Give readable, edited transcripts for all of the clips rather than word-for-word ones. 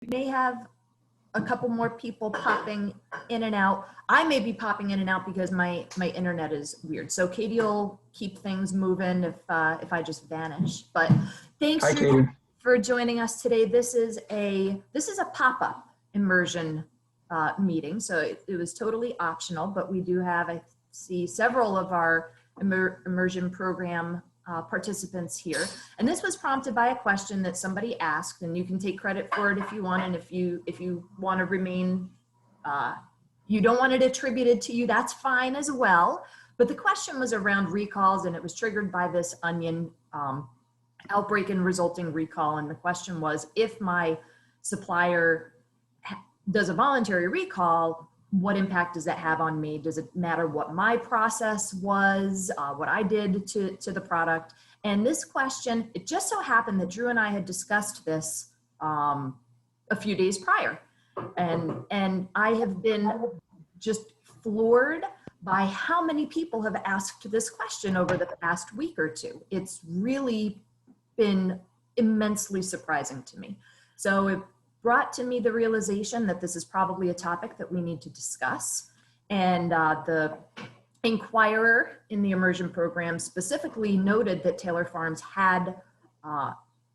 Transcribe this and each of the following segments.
may have a couple more people popping in and out. I may be popping in and out because my internet is weird. So Katie will keep things moving if I just vanish. But thanks Hi, Katie. for joining us today. This is a pop-up immersion meeting, so it was totally optional. But we do have, I see, several of our immersion program participants here, and this was prompted by a question that somebody asked, and you can take credit for it if you want, and if you want to remain, you don't want it attributed to you, that's fine as well. But the question was around recalls, and it was triggered by this onion outbreak and resulting recall. And the question was, if my supplier does a voluntary recall, what impact does that have on me? Does it matter what my process was, what I did to the product? And this question, it just so happened that Drew and I had discussed this a few days prior. And I have been just floored by how many people have asked this question over the past week or two. It's really been immensely surprising to me. So it brought to me the realization that this is probably a topic that we need to discuss. And the Inquirer in the immersion program specifically noted that Taylor Farms had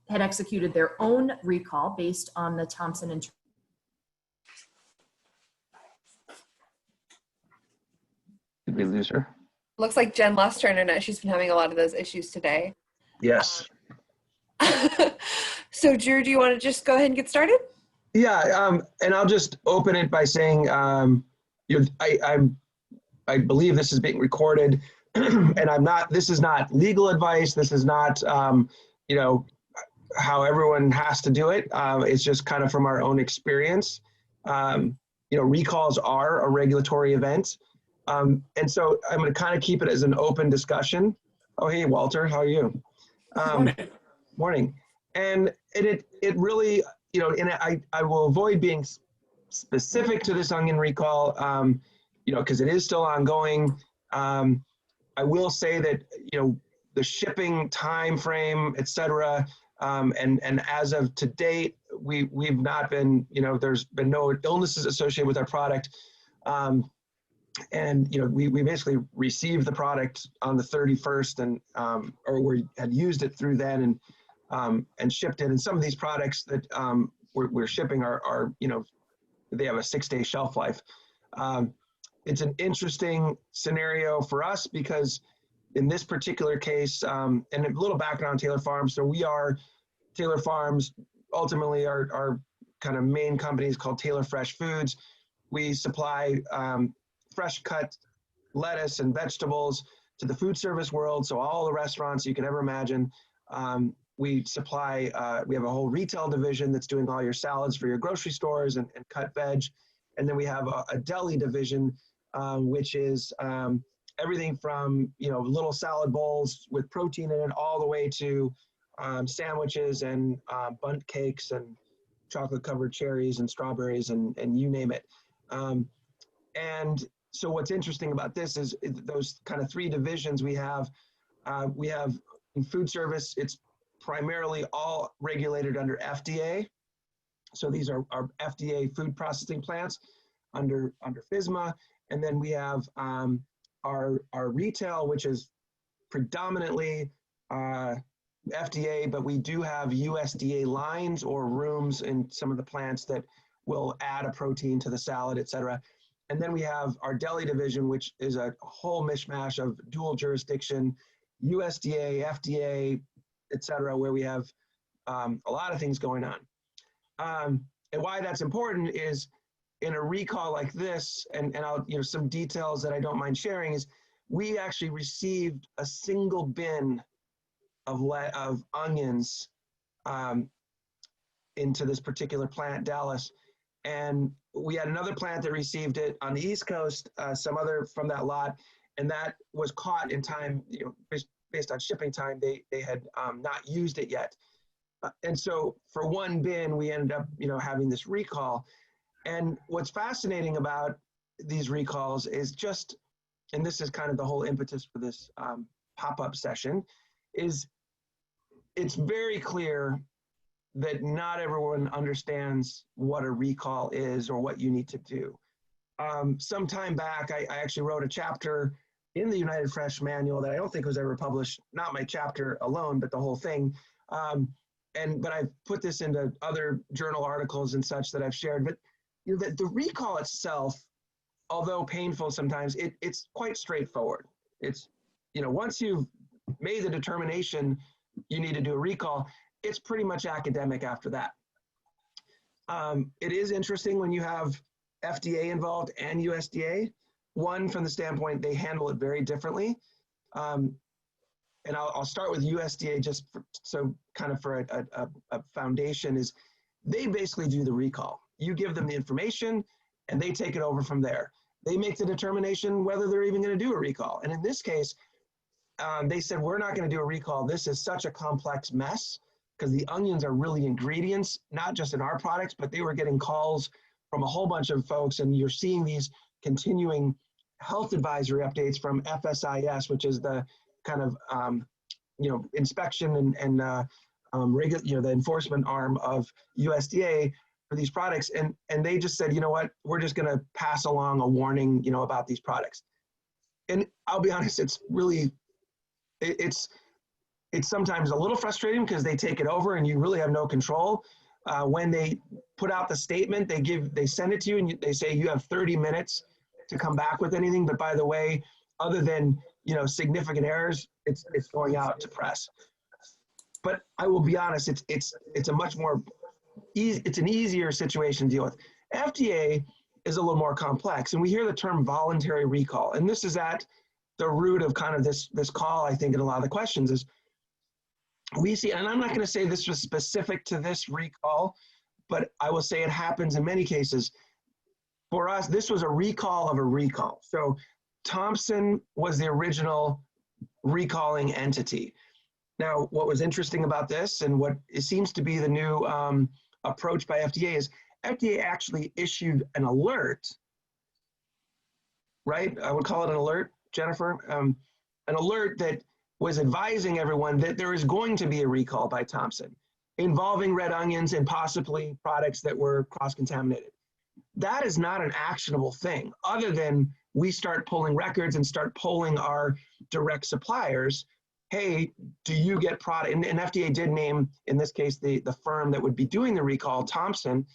executed their own recall based on the Thompson and Did we lose her? Looks like Jen lost her internet. She's been having a lot of those issues today. Yes. So Drew, do you want to just go ahead and get started? Yeah, and I'll just open it by saying, I believe this is being recorded, and this is not legal advice. This is not, how everyone has to do it. It's just kind of from our own experience. Recalls are a regulatory event. And so I'm going to kind of keep it as an open discussion. Oh, hey, Walter, how are you? Morning. And it really, and I will avoid being specific to this onion recall, because it is still ongoing. I will say that, the shipping time frame, et cetera, and as of to date, we've not been, there's been no illnesses associated with our product. And we basically received the product on the 31st, and or we had used it through then, and shipped it. And some of these products that we're shipping are they have a 6-day shelf life. It's an interesting scenario for us because in this particular case, and a little background on Taylor Farms. So Taylor Farms, ultimately our kind of main company is called Taylor Fresh Foods. We supply fresh cut lettuce and vegetables to the food service world. So all the restaurants you can ever imagine. We supply, we have a whole retail division that's doing all your salads for your grocery stores and cut veg. And then we have a deli division, which is everything from, little salad bowls with protein in it all the way to sandwiches and bundt cakes and chocolate covered cherries and strawberries and you name it. And so what's interesting about this is those kind of three divisions we have in food service, it's primarily all regulated under FDA. So these are our FDA food processing plants under FSMA. And then we have our retail, which is predominantly FDA, but we do have USDA lines or rooms in some of the plants that will add a protein to the salad, et cetera. And then we have our deli division, which is a whole mishmash of dual jurisdiction, USDA, FDA, et cetera, where we have a lot of things going on. And why that's important is in a recall like this, and I'll, some details that I don't mind sharing is we actually received a single bin of onions into this particular plant, Dallas. And we had another plant that received it on the East Coast, some other from that lot, and that was caught in time, based on shipping time, they had not used it yet. And so for one bin, we ended up, having this recall. And what's fascinating about these recalls is just, and this is kind of the whole impetus for this pop-up session, is it's very clear that not everyone understands what a recall is or what you need to do. Some time back, I actually wrote a chapter in the United Fresh manual that I don't think was ever published, not my chapter alone, but the whole thing. But I've put this into other journal articles and such that I've shared. But you know, the recall itself, although painful sometimes, it's quite straightforward. It's, you know, once you've made the determination you need to do a recall, it's pretty much academic after that. It is interesting when you have FDA involved and USDA. One, from the standpoint, they handle it very differently. And I'll start with USDA just for a foundation is they basically do the recall. You give them the information and they take it over from there. They make the determination whether they're even going to do a recall. And in this case, they said, we're not going to do a recall. This is such a complex mess because the onions are really ingredients, not just in our products, but they were getting calls from a whole bunch of folks. And you're seeing these continuing health advisory updates from FSIS, which is the kind of, inspection and the enforcement arm of USDA for these products. And they just said, you know what, we're just going to pass along a warning, about these products. And I'll be honest, it's really, it's sometimes a little frustrating because they take it over and you really have no control. When they put out the statement, they send it to you and they say you have 30 minutes to come back with anything. But by the way, other than significant errors, it's going out to press. But I will be honest, it's a much more it's an easier situation to deal with. FDA is a little more complex, and we hear the term voluntary recall, and this is at the root of kind of this call. I think in a lot of the questions is we see, and I'm not going to say this was specific to this recall, but I will say it happens in many cases. For us, this was a recall of a recall. So Thompson was the original recalling entity. Now, what was interesting about this and what it seems to be the new approach by FDA is FDA actually issued an alert, right? I would call it an alert, Jennifer, an alert that was advising everyone that there is going to be a recall by Thompson involving red onions and possibly products that were cross-contaminated. That is not an actionable thing other than we start pulling records and start polling our direct suppliers. Hey, do you get product? And FDA did name, in this case, the firm that would be doing the recall, Thompson.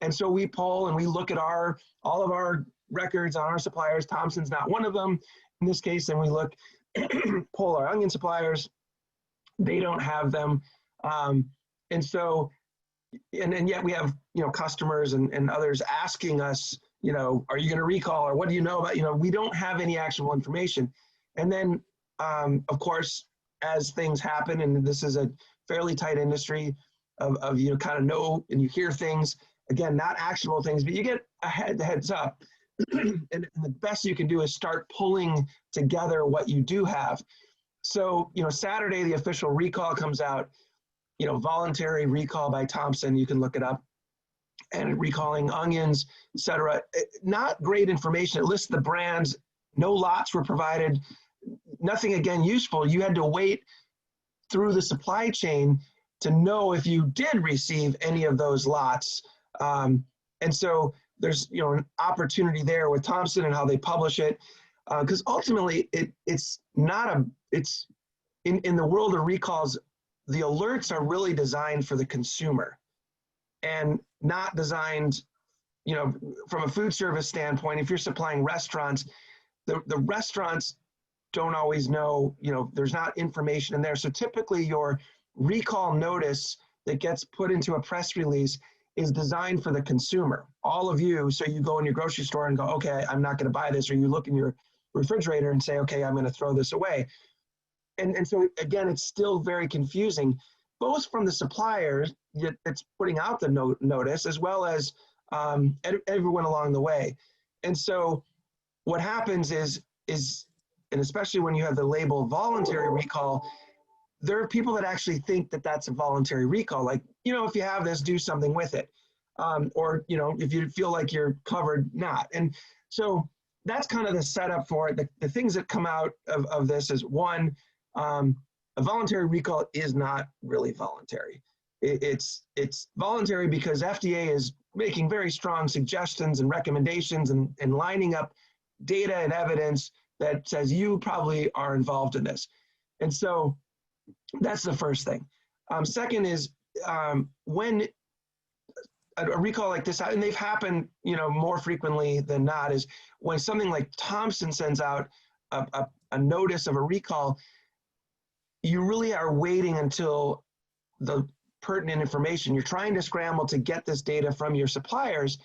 And so we poll and we look at all of our records on our suppliers. Thompson's not one of them in this case. And we look, poll our onion suppliers. They don't have them. And so, and yet we have, customers and others asking us, are you going to recall or what do you know about, we don't have any actionable information. And then, of course, as things happen, and this is a fairly tight industry of kind of know and you hear things, again, not actionable things, but you get a heads up. And the best you can do is start pulling together what you do have. So, Saturday, the official recall comes out, voluntary recall by Thompson, you can look it up, and recalling onions, et cetera. Not great information. It lists the brands, no lots were provided, nothing, again, useful. You had to wait through the supply chain to know if you did receive any of those lots. And so there's, an opportunity there with Thompson and how they publish it. Because ultimately, it's in the world of recalls, the alerts are really designed for the consumer and not designed, from a food service standpoint. If you're supplying restaurants, the restaurants don't always know, there's not information in there. So typically your recall notice that gets put into a press release is designed for the consumer, all of you. So you go in your grocery store and go, okay, I'm not going to buy this. Or you look in your refrigerator and say, okay, I'm going to throw this away. And so again, it's still very confusing, both from the suppliers that's putting out the notice as well as everyone along the way. And so what happens is, and especially when you have the label voluntary recall, there are people that actually think that that's a voluntary recall. Like, if you have this, do something with it. Or, if you feel like you're covered, not. And so that's kind of the setup for it. The things that come out of this is, one, a voluntary recall is not really voluntary. It's voluntary because FDA is making very strong suggestions and recommendations and lining up data and evidence that says you probably are involved in this. And so that's the first thing. Second is when a recall like this, and they've happened, more frequently than not, is when something like Thomson sends out a notice of a recall, you really are waiting until the pertinent information. You're trying to scramble to get this data from your suppliers,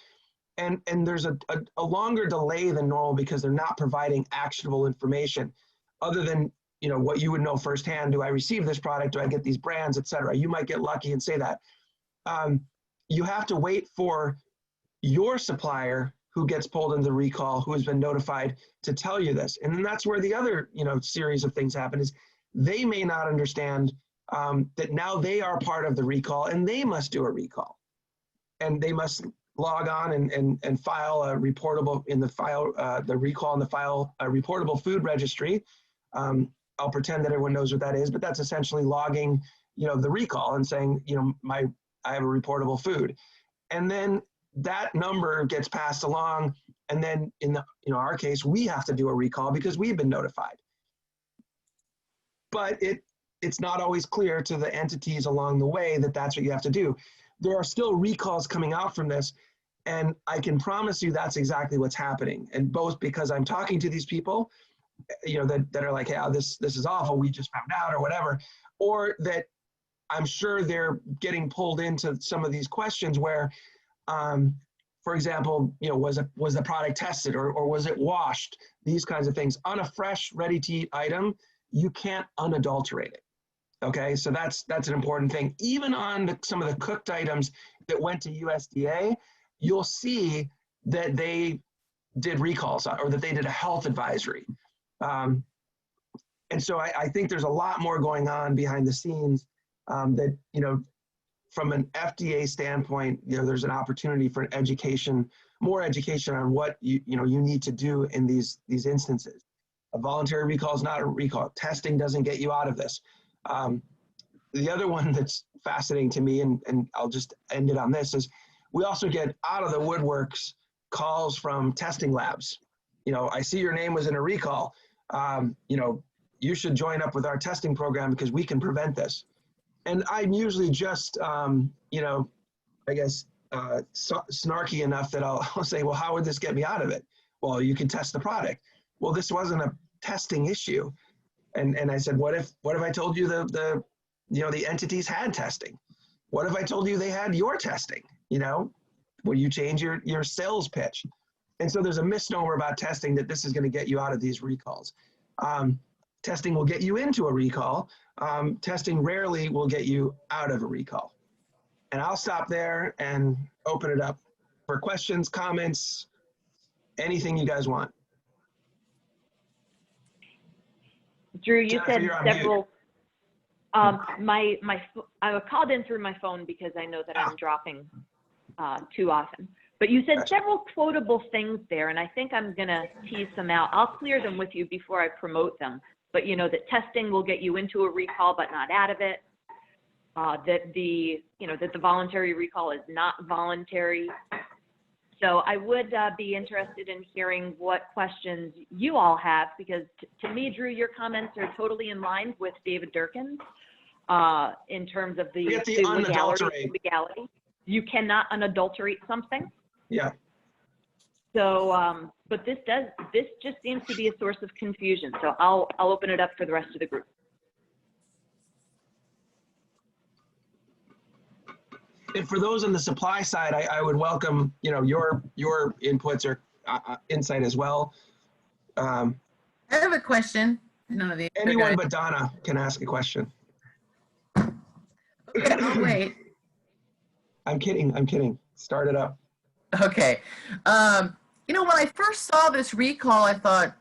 and there's a longer delay than normal because they're not providing actionable information other than what you would know firsthand. Do I receive this product? Do I get these brands, et cetera? You might get lucky and say that. You have to wait for your supplier who gets pulled into the recall, who has been notified, to tell you this. And then that's where the other series of things happen is they may not understand that now they are part of the recall and they must do a recall. And they must log on and file a reportable in the file, the recall in the file, a reportable food registry. I'll pretend that everyone knows what that is, but that's essentially logging, the recall and saying, I have a reportable food. And then that number gets passed along. And then in our case, we have to do a recall because we've been notified. But it's not always clear to the entities along the way that that's what you have to do. There are still recalls coming out from this. And I can promise you that's exactly what's happening. And both because I'm talking to these people, that are like, yeah, this is awful, we just found out or whatever, or that I'm sure they're getting pulled into some of these questions where, for example, was the product tested or was it washed? These kinds of things. On a fresh, ready-to-eat item, you can't unadulterate it. Okay, so that's an important thing. Even on some of the cooked items that went to USDA, you'll see that they did recalls or that they did a health advisory. And so I think there's a lot more going on behind the scenes that, from an FDA standpoint, there's an opportunity for more education on what you need to do in these instances. A voluntary recall is not a recall. Testing doesn't get you out of this. The other one that's fascinating to me, and I'll just end it on this, is we also get out of the woodworks calls from testing labs. I see your name was in a recall. You should join up with our testing program because we can prevent this. And I'm usually just, I guess, snarky enough that I'll say, well, how would this get me out of it? Well, you can test the product. Well, this wasn't a testing issue. And I said, what if I told you the entities had testing? What if I told you they had your testing? Will you change your sales pitch? And so there's a misnomer about testing that this is going to get you out of these recalls. Testing will get you into a recall. Testing rarely will get you out of a recall. And I'll stop there and open it up for questions, comments, anything you guys want. Drew, you Jennifer, said you're on several. I called in through my phone because I know that I'm dropping too often. But you said several quotable things there, and I think I'm going to tease them out. I'll clear them with you before I promote them. But that testing will get you into a recall, but not out of it. That the voluntary recall is not voluntary. So I would be interested in hearing what questions you all have, because to me, Drew, your comments are totally in line with David Durkin's in terms of the legality. You cannot unadulterate something. Yeah. So, but this just seems to be a source of confusion. So I'll open it up for the rest of the group. And for those on the supply side, I would welcome, your inputs or insight as well. I have a question. None of the Anyone but Donna can ask a question. Okay, I'll wait. I'm kidding. Start it up. Okay. When I first saw this recall, I thought,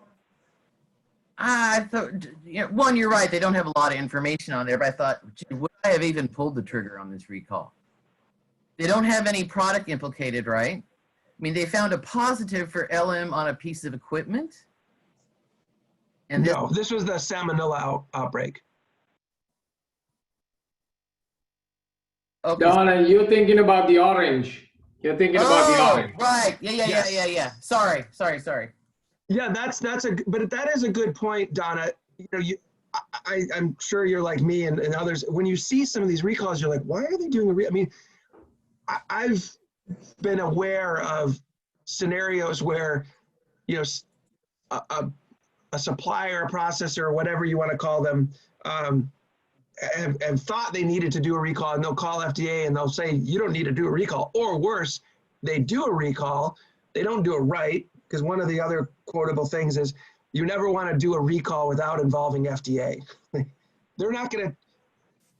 one, you're right, they don't have a lot of information on there, but I thought, gee, would I have even pulled the trigger on this recall? They don't have any product implicated, right? I mean, they found a positive for LM on a piece of equipment. And no, this was the salmonella outbreak. Okay. Donna, you're thinking about the orange. You're thinking about the Oh, orange. right. Yeah, yeah, yeah, Yes. yeah, yeah. Sorry. Yeah, but that is a good point, Donna. You know, I'm sure you're like me and others. When you see some of these recalls, you're like, why are they doing I mean, I've been aware of scenarios where, you know, a supplier, a processor, whatever you want to call them, have thought they needed to do a recall, and they'll call FDA and they'll say, you don't need to do a recall. Or worse, they do a recall, they don't do it right, because one of the other quotable things is you never want to do a recall without involving FDA. They're not going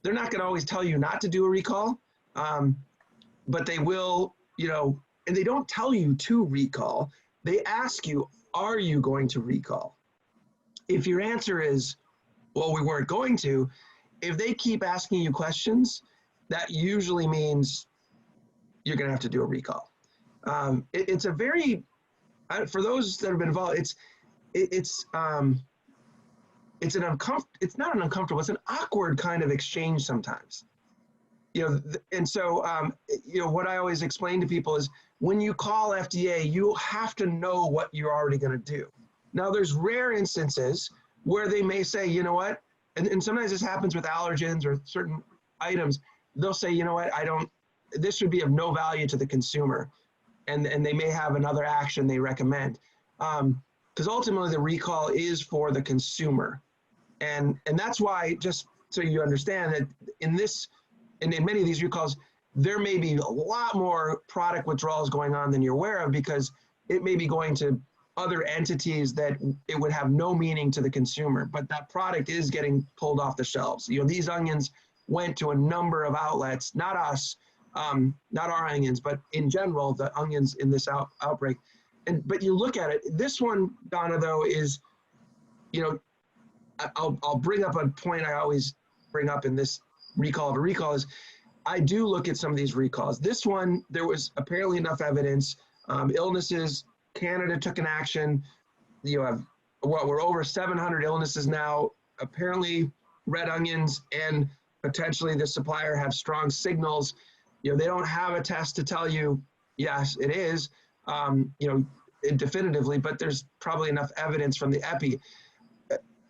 to always tell you not to do a recall, but they will, you know, and they don't tell you to recall. They ask you, are you going to recall? If your answer is, well, we weren't going to, if they keep asking you questions, that usually means you're going to have to do a recall. It's a very, for those that have been involved, it's an it's not an uncomfortable, it's an awkward kind of exchange sometimes. You know, and so, you know, what I always explain to people is when you call FDA, you have to know what you're already going to do. Now, there's rare instances where they may say, you know what, and sometimes this happens with allergens or certain items, they'll say, you know what, this would be of no value to the consumer. And they may have another action they recommend. Because ultimately the recall is for the consumer. And that's why, just so you understand that in many of these recalls, there may be a lot more product withdrawals going on than you're aware of, because it may be going to other entities that it would have no meaning to the consumer, but that product is getting pulled off the shelves. You know, these onions went to a number of outlets, not us, not our onions, but in general, the onions in this outbreak. But you look at it, this one, Donna, though, is, you know, I'll bring up a point I always bring up in this recall of a recall is I do look at some of these recalls. This one, there was apparently enough evidence, illnesses, Canada took an action. You have, we're over 700 illnesses now. Apparently red onions and potentially the supplier have strong signals. You know, they don't have a test to tell you, yes, it is, you know, definitively, but there's probably enough evidence from the epi.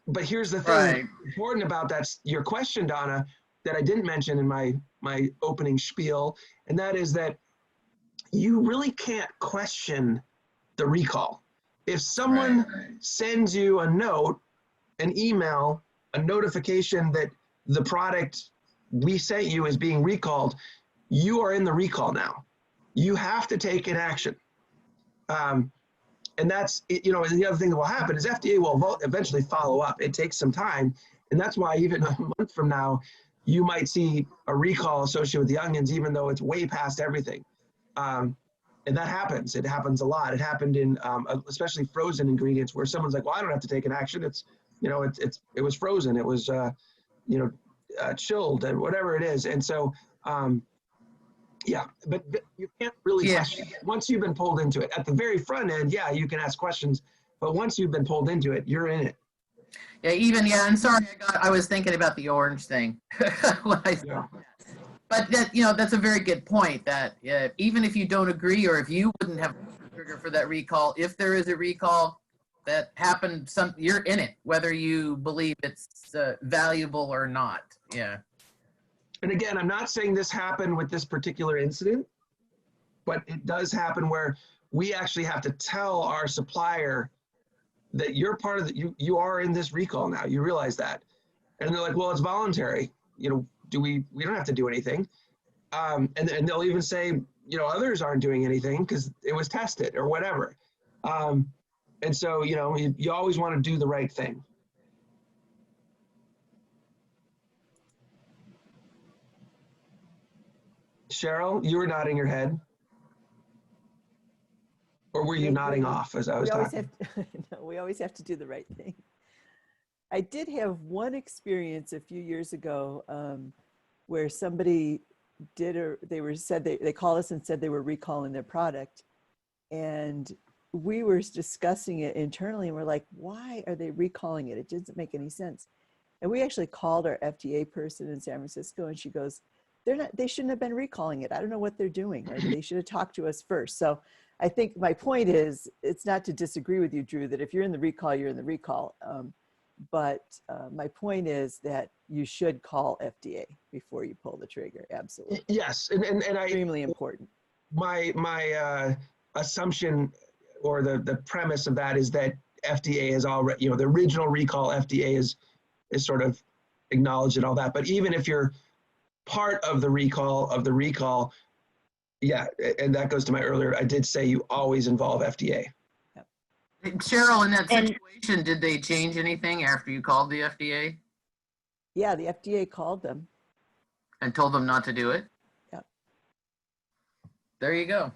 But here's the thing important about that's your question, Donna, that I didn't mention in my opening spiel, and that is that you really can't question the recall. If someone sends you a note, an email, a notification that the product we sent you is being recalled, you are in the recall now. You have to take an action. And that's, you know, and the other thing that will happen is FDA will eventually follow up. It takes some time. And that's why even a month from now, you might see a recall associated with the onions, even though it's way past everything. And that happens. It happens a lot. It happened in especially frozen ingredients where someone's like, well, I don't have to take an action. It's, you know, it was frozen. It was, you know, chilled and whatever it is. And so, yeah, but you can't really question it. Once you've been pulled into it. At the very front end, yeah, you can ask questions, but once you've been pulled into it, you're in it. Yeah, I'm sorry, I was thinking about the orange thing. But that, you know, that's a very good point that even if you don't agree or if you wouldn't have a trigger for that recall, if there is a recall that happened, you're in it, whether you believe it's valuable or not. Yeah. And again, I'm not saying this happened with this particular incident, but it does happen where we actually have to tell our supplier that you're part of the, you are in this recall now. You realize that. And they're like, well, it's voluntary. You know, we don't have to do anything. And they'll even say, you know, others aren't doing anything because it was tested or whatever. And so, you know, you always want to do the right thing. Cheryl, you were nodding your head. Or were you nodding off as I was talking? No, we always have to do the right thing. I did have one experience a few years ago where somebody they called us and said they were recalling their product, and we were discussing it internally, and we're like, why are they recalling it? It doesn't make any sense. And we actually called our FDA person in San Francisco, and she goes, they shouldn't have been recalling it. I don't know what they're doing. Or they should have talked to us first. So I think my point is, it's not to disagree with you, Drew, that if you're in the recall, you're in the recall. But my point is that you should call FDA before you pull the trigger. Absolutely. Yes, and I, Extremely important. my assumption or the premise of that is that FDA has already, you know, the original recall FDA is sort of acknowledged and all that. But even if you're part of the recall, yeah, and that goes to my earlier, I did say you always involve FDA. Cheryl, in that And- situation, did they change anything after you called the FDA Yeah, the FDA called them. and told them not to do it? Yeah. There you go.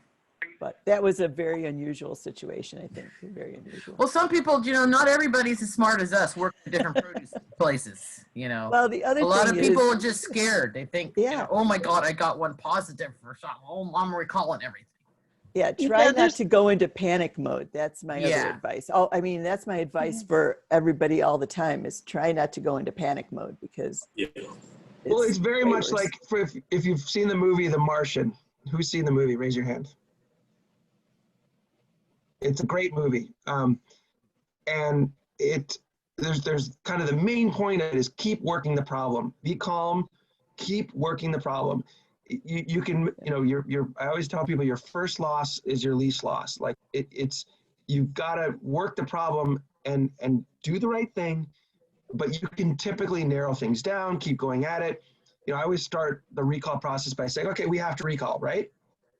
But that was a very unusual situation, I think. Very unusual. Well, some people, you know, not everybody's as smart as us, work in different produce places, you know. Well, the other A lot of thing people is, are just scared. They think, you Yeah. know, oh my God, I got one positive for something. Oh, I'm recalling everything. yeah, Yeah, try not there's- to go into panic mode. That's my other Yeah. advice. Oh, I mean, that's my advice for everybody all the time is try not to go into panic mode because Well, it's very way much worse. like if you've seen the movie The Martian. Who's seen the movie? Raise your hand. It's a great movie, and there's kind of the main point of it is keep working the problem. Be calm, keep working the problem. You can, you know, I always tell people your first loss is your least loss. Like it's you've got to work the problem and do the right thing, but you can typically narrow things down, keep going at it. You know, I always start the recall process by saying, okay, we have to recall, right?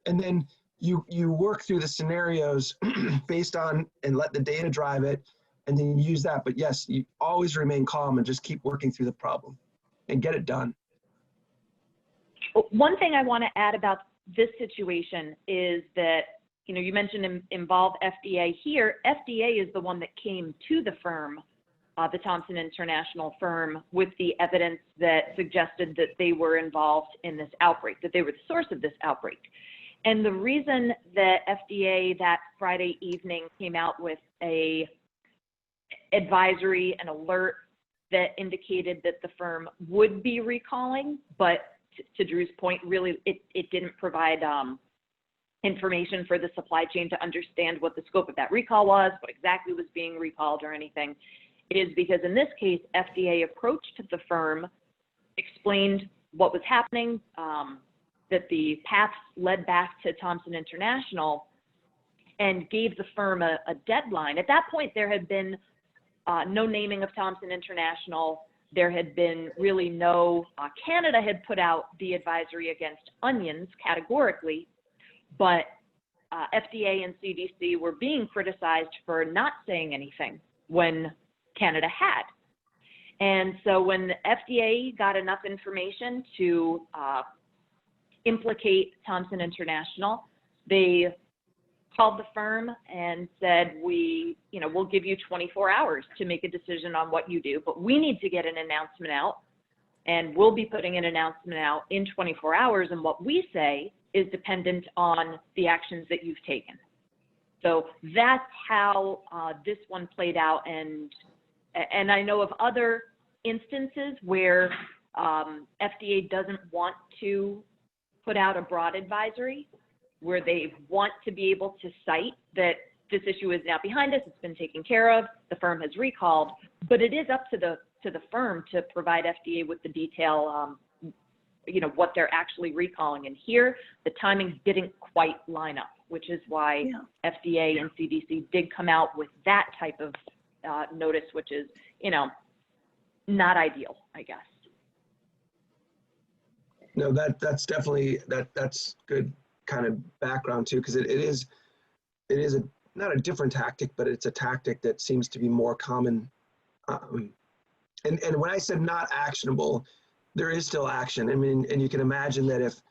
And then you work through the scenarios based on and let the data drive it, and then you use that. But yes, you always remain calm and just keep working through the problem and get it done. One thing I want to add about this situation is that, you know, you mentioned involve FDA here. FDA is the one that came to the firm, the Thompson International firm, with the evidence that suggested that they were involved in this outbreak, that they were the source of this outbreak. And the reason that FDA that Friday evening came out with a advisory, an alert that indicated that the firm would be recalling, but to Drew's point, really it didn't provide information for the supply chain to understand what the scope of that recall was, what exactly was being recalled or anything, is because in this case, FDA approached the firm, explained what was happening, that the paths led back to Thompson International, and gave the firm a deadline. At that point, there had been no naming of Thompson International. There had been really no, Canada had put out the advisory against onions categorically, but FDA and CDC were being criticized for not saying anything when Canada had. And so when FDA got enough information to implicate Thompson International, they called the firm and said, we'll give you 24 hours to make a decision on what you do, but we need to get an announcement out, and we'll be putting an announcement out in 24 hours. And what we say is dependent on the actions that you've taken. So that's how this one played out. And I know of other instances where FDA doesn't want to put out a broad advisory, where they want to be able to cite that this issue is now behind us, it's been taken care of, the firm has recalled, but it is up to the firm to provide FDA with the detail, what they're actually recalling. And here, the timing didn't quite line up, which is why FDA and CDC did come out with that type of notice, which is, not ideal, I guess. No, that's definitely that's good kind of background too, because it is not a different tactic, but it's a tactic that seems to be more common. And when I said not actionable, there is still action. I mean, and you can imagine that if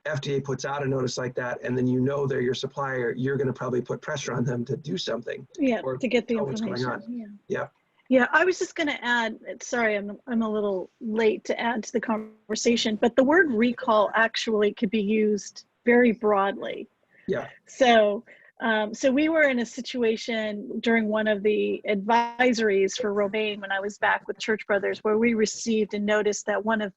FDA puts out a notice like that, and then they're your supplier, you're going to probably put pressure on them to do something. Yeah, or to get the tell what's going information. Yeah. Yeah, I was just going to add, sorry, I'm a little late to add to the conversation, but the word recall actually could be used very broadly. Yeah. So we were in a situation during one of the advisories for Romaine when I was back with Church Brothers, where we received a notice that one of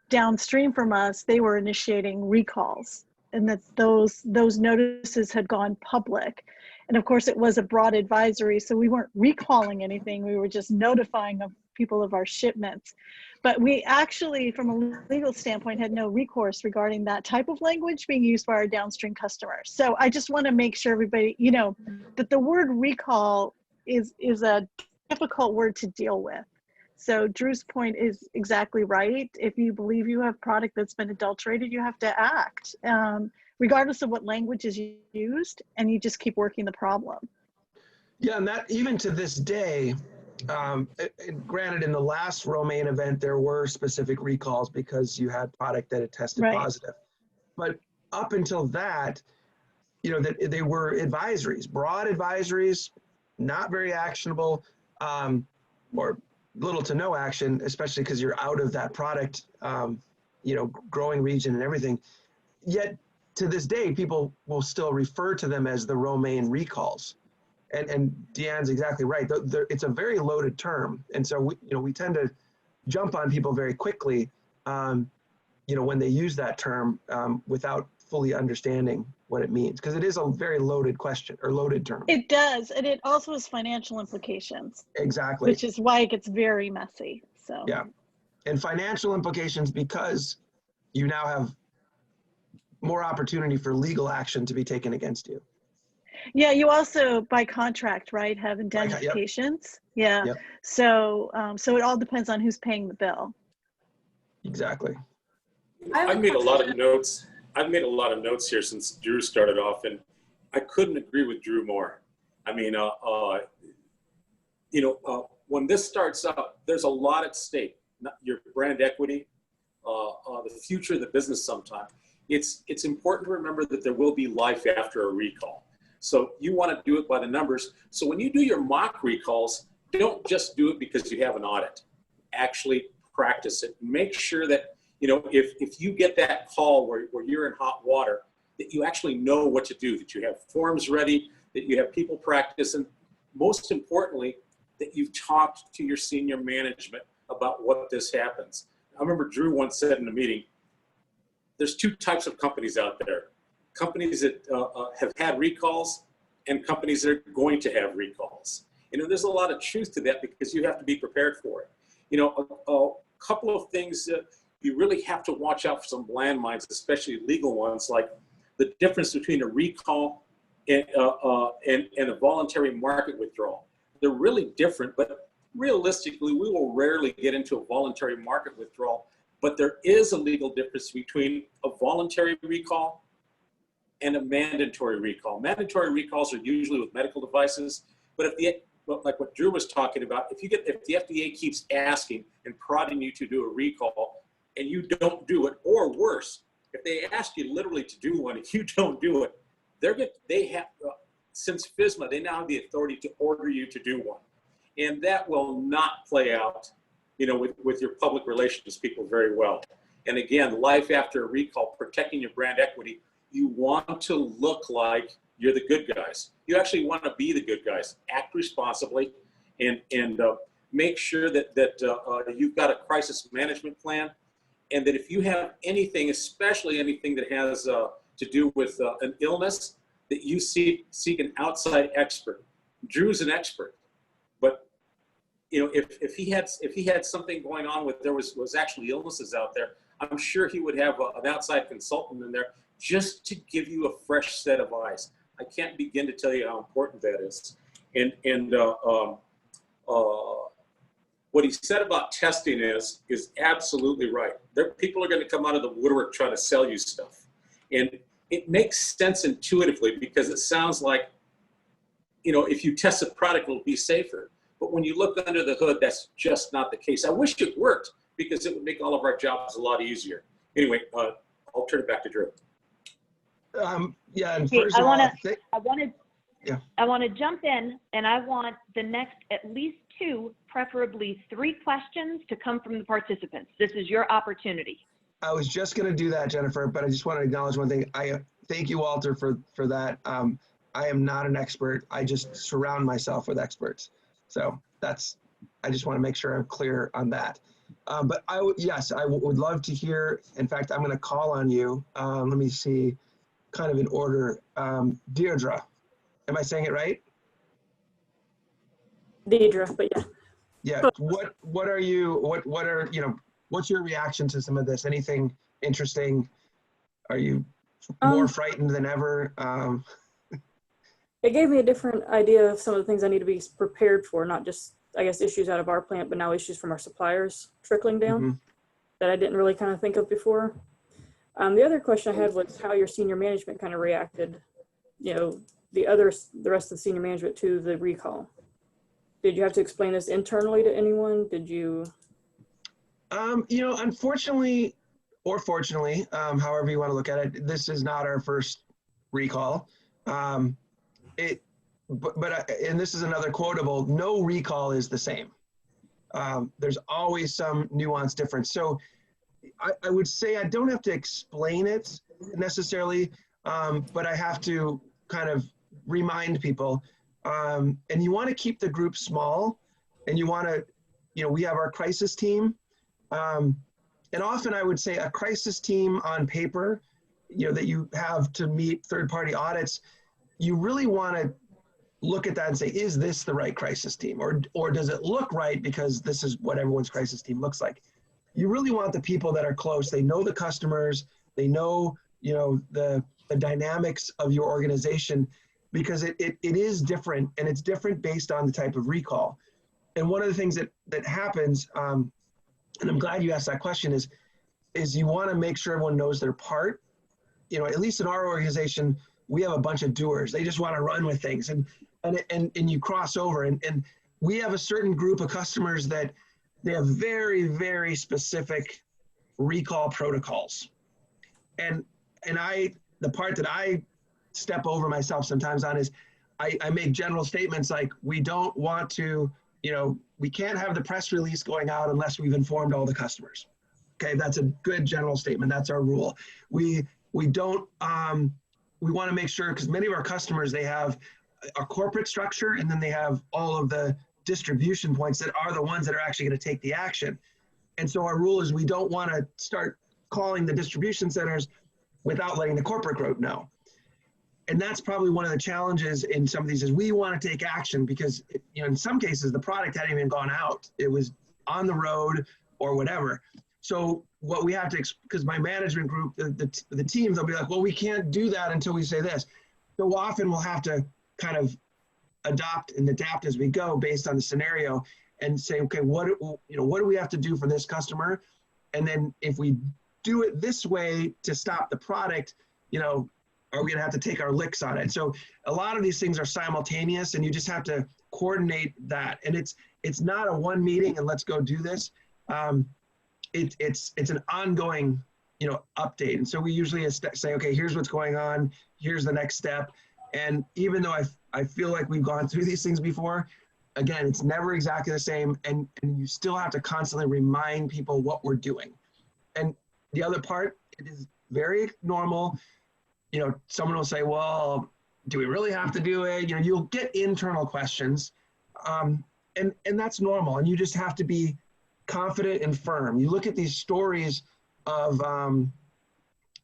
downstream from us, they were initiating recalls, and that those notices had gone public. And of course, it was a broad advisory, so we weren't recalling anything. We were just notifying of people of our shipments. But we actually, from a legal standpoint, had no recourse regarding that type of language being used by our downstream customers. So I just want to make sure everybody, you know, that the word recall is a difficult word to deal with. So Drew's point is exactly right. If you believe you have product that's been adulterated, you have to act, regardless of what language is used, and you just keep working the problem. Yeah, and that even to this day, granted, in the last Romaine event, there were specific recalls because you had product that had tested Right. positive. But up until that, you know, that they were advisories, broad advisories, not very actionable, or little to no action, especially because you're out of that product, you know, growing region and everything. Yet to this day, people will still refer to them as the Romaine recalls. And Deanne's exactly right. It's a very loaded term. And so, we tend to jump on people very quickly, when they use that term without fully understanding what it means, because it is a very loaded question or loaded term. It does, and it also has financial implications. Exactly. Which is why it gets very messy. So yeah, and financial implications because you now have more opportunity for legal action to be taken against you. Yeah, you also, by contract, right, have indemnifications. Yep. Yeah. Yep. So it all depends on who's paying the bill. Exactly. I've made a lot of notes. I've made a lot of notes here since Drew started off, and I couldn't agree with Drew more. I mean, when this starts up, there's a lot at stake. Your brand equity, the future of the business. Sometime, it's important to remember that there will be life after a recall. So you want to do it by the numbers. So when you do your mock recalls, don't just do it because you have an audit. Actually practice it. Make sure that, if you get that call where you're in hot water, that you actually know what to do, that you have forms ready, that you have people practice, and most importantly, that you've talked to your senior management about what this happens. I remember Drew once said in a meeting, there's two types of companies out there. Companies that have had recalls and companies that are going to have recalls. There's a lot of truth to that because you have to be prepared for it. A couple of things you really have to watch out for, some landmines, especially legal ones, like the difference between a recall and a voluntary market withdrawal. They're really different, but realistically, we will rarely get into a voluntary market withdrawal, but there is a legal difference between a voluntary recall and a mandatory recall. Mandatory recalls are usually with medical devices, but like what Drew was talking about, if the FDA keeps asking and prodding you to do a recall and you don't do it, or worse, if they ask you literally to do one and you don't do it, they have, since FSMA, they now have the authority to order you to do one. And that will not play out, with your public relations people very well. And again, life after a recall, protecting your brand equity, you want to look like you're the good guys. You actually want to be the good guys. Act responsibly, and make sure that you've got a crisis management plan, and that if you have anything, especially anything that has to do with an illness, that you seek an outside expert. Drew's an expert, but if he had something going on with, there was actually illnesses out there, I'm sure he would have an outside consultant in there just to give you a fresh set of eyes. I can't begin to tell you how important that is. And what he said about testing is absolutely right. People are going to come out of the woodwork trying to sell you stuff. And it makes sense intuitively because it sounds like, if you test a product, it'll be safer. But when you look under the hood, that's just not the case. I wish it worked because it would make all of our jobs a lot easier. Anyway, I'll turn it back to Drew. And hey, first I of all, want to jump in, and I want the next at least 2, preferably 3 questions to come from the participants. This is your opportunity. I was just going to do that, Jennifer, but I just want to acknowledge one thing. I thank you, Walter, for that. I am not an expert. I just surround myself with experts. So I just want to make sure I'm clear on that. But yes, I would love to hear. In fact, I'm going to call on you. Let me see, kind of in order. Deirdre, am I saying it right? Deidre, but yeah. Yeah. What are you? What are What's your reaction to some of this? Anything interesting? Are you more frightened than ever? It gave me a different idea of some of the things I need to be prepared for, not just, I guess, issues out of our plant, but now issues from our suppliers trickling down that I didn't really kind of think of before. The other question I had was how your senior management kind of reacted, the rest of the senior management to the recall. Did you have to explain this internally to anyone? Did you? Unfortunately, or fortunately, however you want to look at it, this is not our first recall. And this is another quotable, no recall is the same. There's always some nuance difference. So I would say I don't have to explain it necessarily, but I have to kind of remind people. And you want to keep the group small, and you want to, we have our crisis team. And often I would say a crisis team on paper, that you have to meet third-party audits, you really want to look at that and say, is this the right crisis team? Or does it look right because this is what everyone's crisis team looks like? You really want the people that are close. They know the customers. They know, the dynamics of your organization, because it is different, and it's different based on the type of recall. And one of the things that happens, and I'm glad you asked that question, is you want to make sure everyone knows their part. At least in our organization, we have a bunch of doers. They just want to run with things, and you cross over. And we have a certain group of customers that they have very, very specific recall protocols. And the part that I step over myself sometimes on is I make general statements like, we don't want to, we can't have the press release going out unless we've informed all the customers. Okay, that's a good general statement. That's our rule. We don't, we want to make sure, because many of our customers, they have a corporate structure, and then they have all of the distribution points that are the ones that are actually going to take the action. And so our rule is we don't want to start calling the distribution centers without letting the corporate group know. And that's probably one of the challenges in some of these, is we want to take action because, in some cases, the product hadn't even gone out. It was on the road or whatever. So what we have to, because my management group, the teams, they'll be like, well, we can't do that until we say this. So often we'll have to kind of adopt and adapt as we go based on the scenario, and say, okay, what do we have to do for this customer? And then if we do it this way to stop the product, are we going to have to take our licks on it? So a lot of these things are simultaneous, and you just have to coordinate that. And it's not a one meeting and let's go do this. It's an ongoing, update. And so we usually say, okay, here's what's going on. Here's the next step. And even though I feel like we've gone through these things before, again, it's never exactly the same. And you still have to constantly remind people what we're doing. And the other part, it is very normal. Someone will say, well, do we really have to do it? You'll get internal questions, and that's normal. And you just have to be confident and firm. You look at these stories of,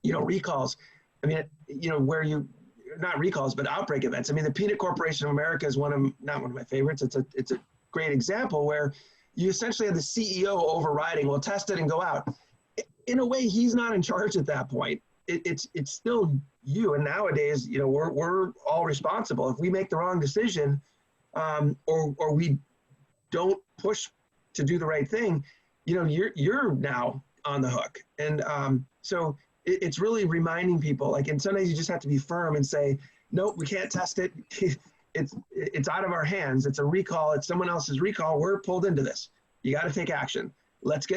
recalls. I mean, where not recalls, but outbreak events. I mean, the Peanut Corporation of America is not one of my favorites. It's a great example where you essentially have the CEO overriding, well, test it and go out. In a way, he's not in charge at that point. It's still you. And nowadays, we're all responsible. If we make the wrong decision, or we don't push to do the right thing, you're now on the hook. And so it's really reminding people, and sometimes you just have to be firm and say, nope, we can't test it. It's out of our hands. It's a recall. It's someone else's recall. We're pulled into this. You got to take action.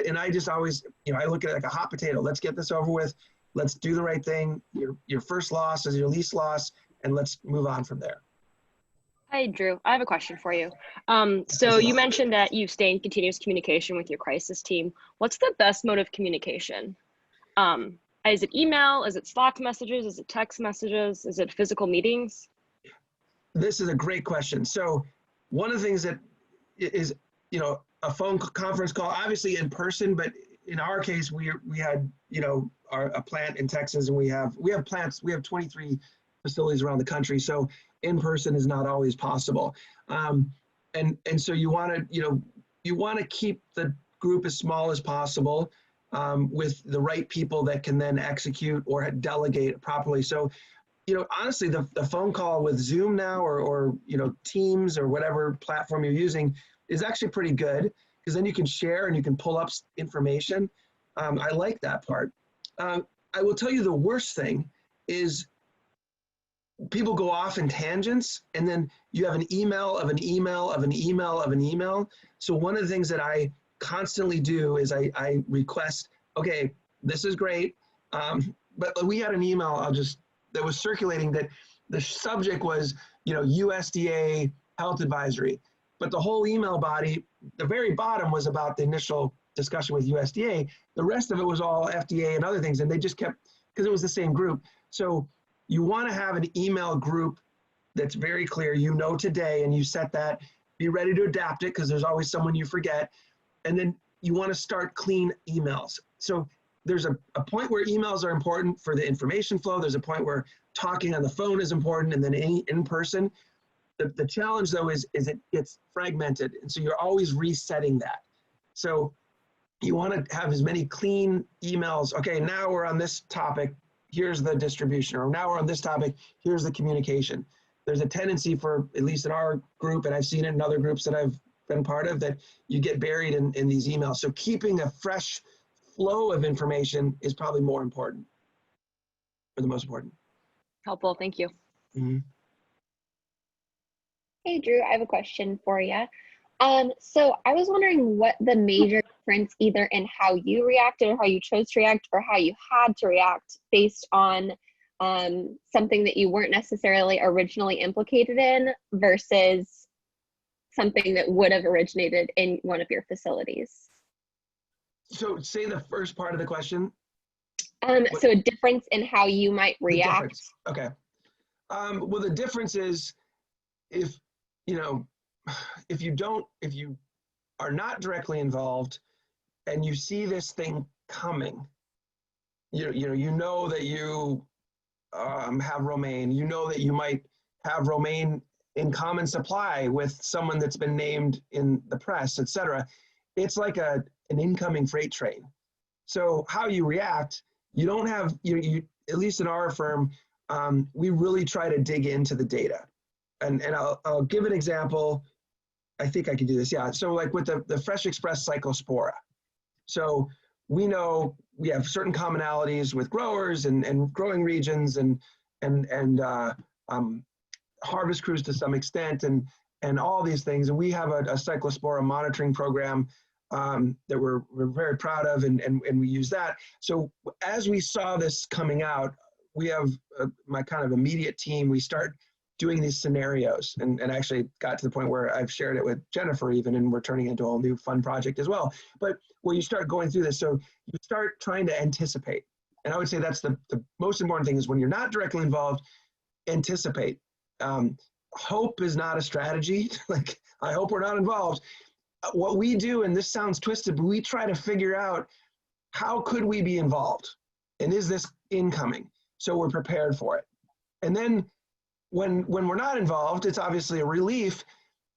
And I just always, I look at it like a hot potato. Let's get this over with. Let's do the right thing. Your first loss is your least loss, and let's move on from there. Hi, Drew. I have a question for you. So you mentioned that you stay in continuous communication with your crisis team. What's the best mode of communication? Is it email? Is it Slack messages? Is it text messages? Is it physical meetings? This is a great question. So one of the things that is, a phone conference call, obviously in person, but in our case, we had, you know, a plant in Texas, and we have plants, we have 23 facilities around the country. So in person is not always possible. And so you want to, you know, you want to keep the group as small as possible, with the right people that can then execute or delegate properly. So, you know, honestly, the phone call with Zoom now, or, you know, Teams or whatever platform you're using is actually pretty good, because then you can share and you can pull up information. I like that part. I will tell you the worst thing is people go off in tangents, and then you have an email of an email of an email of an email. So one of the things that I constantly do is I request, okay, this is great, but we had an email that was circulating that the subject was, you know, USDA health advisory, but the whole email body, the very bottom was about the initial discussion with USDA. The rest of it was all FDA and other things, and they just kept, because it was the same group. So you want to have an email group that's very clear, you know, today, and you set that, be ready to adapt it, because there's always someone you forget. And then you want to start clean emails. So there's a point where emails are important for the information flow. There's a point where talking on the phone is important, and then in person. The challenge, though, is it gets fragmented. And so you're always resetting that. So you want to have as many clean emails. Okay, now we're on this topic. Here's the distribution. Or now we're on this topic. Here's the communication. There's a tendency for, at least in our group, and I've seen it in other groups that I've been part of, that you get buried in these emails. So keeping a fresh flow of information is probably more important, or the most important. Helpful, thank you. Mm-hmm. Hey, Drew, I have a question for you. So I was wondering what the major difference either in how you reacted or how you chose to react, or how you had to react based on something that you weren't necessarily originally implicated in versus something that would have originated in one of your facilities. So say the first part of the question. So a difference in how you might react. Okay. Well, the difference is if you are not directly involved and you see this thing coming, you know that you have romaine, you know that you might have romaine in common supply with someone that's been named in the press, et cetera. It's like an incoming freight train. So how you react, you don't have, you at least in our firm, we really try to dig into the data. And I'll give an example. I think I can do this. Yeah. So like with the Fresh Express Cyclospora. So we know we have certain commonalities with growers and growing regions and harvest crews to some extent and all these things. And we have a Cyclospora monitoring program that we're very proud of, and we use that. So as we saw this coming out, we have my kind of immediate team, we start doing these scenarios, and actually got to the point where I've shared it with Jennifer even, and we're turning it into a whole new fun project as well. But where you start going through this, so you start trying to anticipate. And I would say that's the most important thing, is when you're not directly involved, anticipate. Hope is not a strategy. Like, I hope we're not involved. What we do, and this sounds twisted, but we try to figure out how could we be involved? And is this incoming? So we're prepared for it. And then when we're not involved, it's obviously a relief,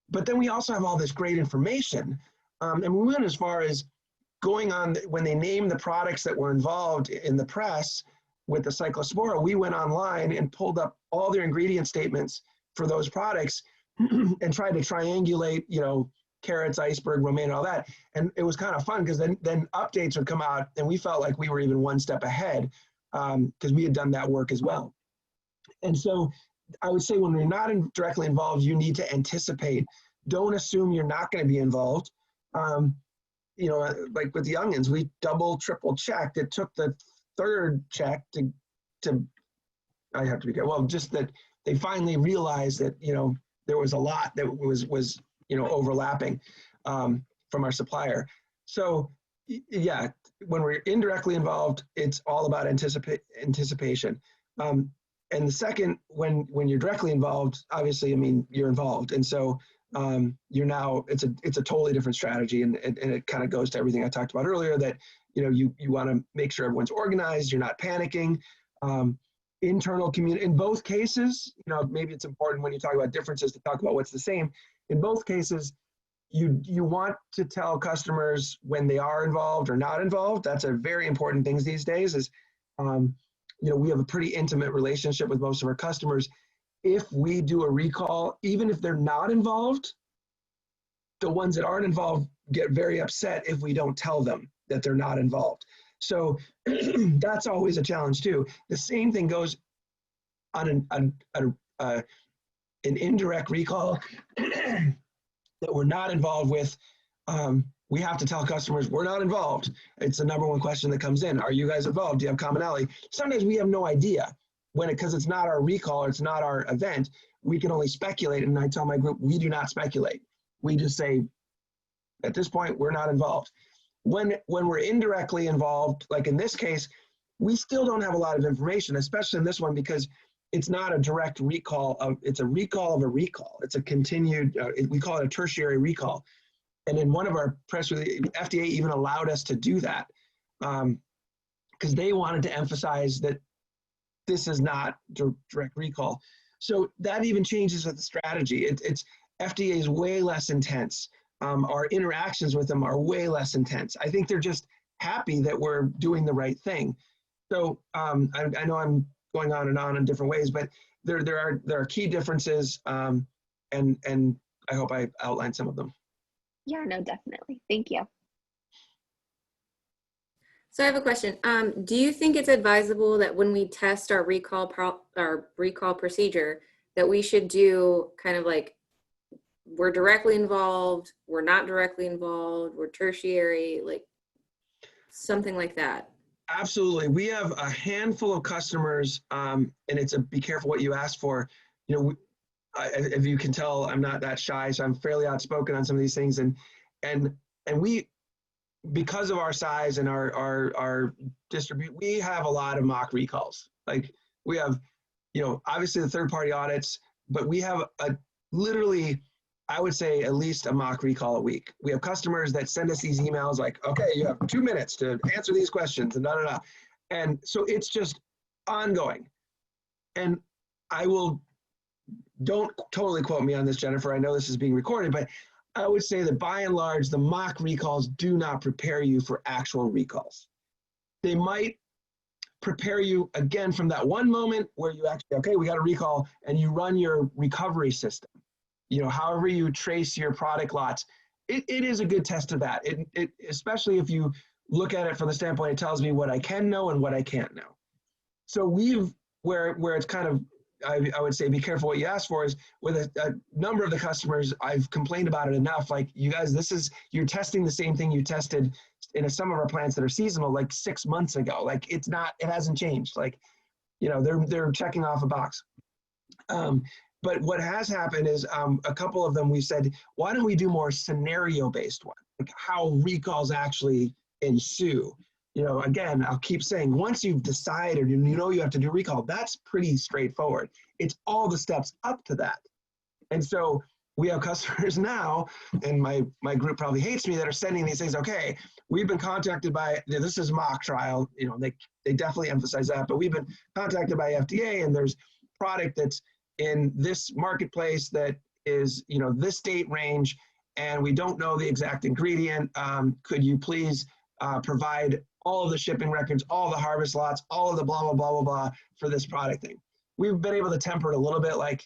but then we also have all this great information. And we went as far as going on, when they named the products that were involved in the press with the Cyclospora, we went online and pulled up all their ingredient statements for those products and tried to triangulate, carrots, iceberg, romaine, all that. And it was kind of fun, because then updates would come out and we felt like we were even one step ahead, because we had done that work as well. And so I would say when you're not directly involved, you need to anticipate. Don't assume you're not going to be involved. Like with the onions, we double, triple checked. It took the third check to I have to be careful. Well, just that they finally realized that, there was a lot that was overlapping from our supplier. So yeah, when we're indirectly involved, it's all about anticipation. And the second, when you're directly involved, obviously, you're involved. And so you're now, it's a totally different strategy. And it kind of goes to everything I talked about earlier, that, you want to make sure everyone's organized, you're not panicking. Internal community, in both cases, maybe it's important when you talk about differences to talk about what's the same. In both cases, you want to tell customers when they are involved or not involved. That's a very important thing these days is, we have a pretty intimate relationship with most of our customers. If we do a recall, even if they're not involved, the ones that aren't involved get very upset if we don't tell them that they're not involved. So that's always a challenge too. The same thing goes on an indirect recall that we're not involved with. We have to tell customers we're not involved. It's the number one question that comes in. Are you guys involved? Do you have commonality? Sometimes we have no idea because it's not our recall or it's not our event. We can only speculate. And I tell my group, we do not speculate. We just say, at this point, we're not involved. When we're indirectly involved, like in this case, we still don't have a lot of information, especially in this one, because it's not a direct recall. It's a recall of a recall. It's a continued, we call it a tertiary recall. And in one of our press releases, FDA even allowed us to do that because they wanted to emphasize that this is not direct recall. So that even changes with the strategy. It's FDA is way less intense. Our interactions with them are way less intense. I think they're just happy that we're doing the right thing. So I know I'm going on in different ways, but there are key differences, and I hope I outlined some of them. Yeah, no, definitely. Thank you. So I have a question. Do you think it's advisable that when we test our recall procedure, that we should do kind of like, we're directly involved, we're not directly involved, we're tertiary, like something like that? Absolutely. We have a handful of customers, and it's be careful what you ask for. If you can tell, I'm not that shy, so I'm fairly outspoken on some of these things. And we, because of our size and our distribute, we have a lot of mock recalls. Like we have, obviously the third-party audits, but we have literally, I would say at least a mock recall a week. We have customers that send us these emails like, okay, you have 2 minutes to answer these questions and da. And so it's just ongoing. And don't totally quote me on this, Jennifer. I know this is being recorded, but I would say that by and large, the mock recalls do not prepare you for actual recalls. They might prepare you again from that one moment where you actually, okay, we got a recall, and you run your recovery system. However you trace your product lots, it is a good test of that. It especially if you look at it from the standpoint, it tells me what I can know and what I can't know. So where it's kind of, I would say be careful what you ask for is with a number of the customers, I've complained about it enough. Like, you guys, you're testing the same thing you tested in some of our plants that are seasonal like 6 months ago. Like it hasn't changed. Like, they're checking off a box. But what has happened is a couple of them, we said, why don't we do more scenario-based one? Like how recalls actually ensue. Again, I'll keep saying, once you've decided and you have to do recall, that's pretty straightforward. It's all the steps up to that. And so we have customers now, and my group probably hates me, that are sending these things, okay, we've been contacted by, this is mock trial, they definitely emphasize that, but we've been contacted by FDA, and there's product that's in this marketplace that is, this date range, and we don't know the exact ingredient. Could you please provide all of the shipping records, all the harvest lots, all of the blah, blah, blah, blah, blah for this product thing? We've been able to temper it a little bit, like,